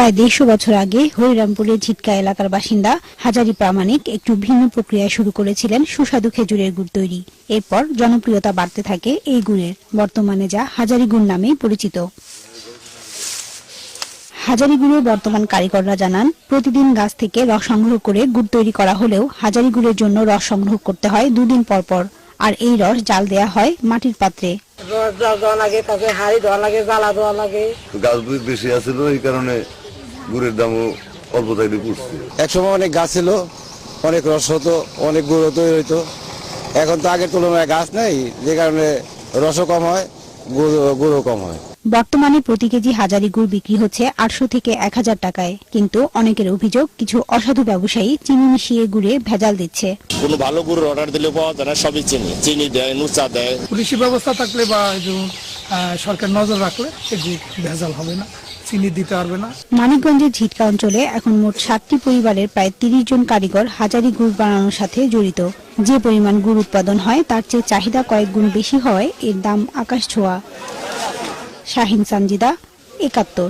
প্রায় 150 বছর আগে হরিরামপুরের ঝিটকা এলাকার বাসিন্দা হাজারি প্রামাণিক একটু ভিন্ন প্রক্রিয়ায় শুরু করেছিলেন সুস্বাদু খেজুরের গুড় তৈরি। এরপর জনপ্রিয়তা বাড়তে থাকে এই গুড়ের, বর্তমানে যা হাজারি গুড় নামেই পরিচিত। হাজারি গুড়ের বর্তমান কারিগররা জানান, প্রতিদিন গাছ থেকে রস সংগ্রহ করে গুড় তৈরি করা হলেও হাজারি গুড়ের জন্য রস সংগ্রহ করতে হয় 2 দিন পর পর, আর এই রস জাল দেয়া হয় মাটির পাত্রে। রস জাল দেওয়া লাগে, তারপরে হাড়ি দেওয়া লাগে, জ্বালা দেওয়া লাগে। গাছ বেশি আছিল, এই কারণে গুড়ের দামও অল্প তাইলে পড়ছে। একসময় অনেক গাছ ছিল, অনেক রস হতো, অনেক গুড় তৈরি হইতো। এখন তো আগের তুলনায় গাছ নেই, যে কারণে রসও কম হয়, গুড়ও কম হয়। বর্তমানে প্রতি কেজি হাজারি গুড় বিক্রি হচ্ছে 800 থেকে 1000 টাকায়, কিন্তু অনেকের অভিযোগ কিছু অসাধু ব্যবসায়ী চিনি মিশিয়ে গুড়ে ভেজাল দিচ্ছে। কোনো ভালো গুড় অর্ডার দিলে পাওয়া যায় না, সবই চিনি দেয়, নুচা দেয়। পুলিশি ব্যবস্থা থাকলে বা সরকার নজর রাখলে এই গুড় ভেজাল হবে না, চিনি দিতে পারবে না। মানিকগঞ্জের ঝিটকা অঞ্চলে এখন মোট 7টি পরিবারের প্রায় 30 জন কারিগর হাজারি গুড় বানানোর সাথে জড়িত। যে পরিমাণ গুড় উৎপাদন হয় তার চেয়ে চাহিদা কয়েক গুণ বেশি হওয়ায় এর দাম আকাশ ছোঁয়া। শাহিন সানজিদা, 71।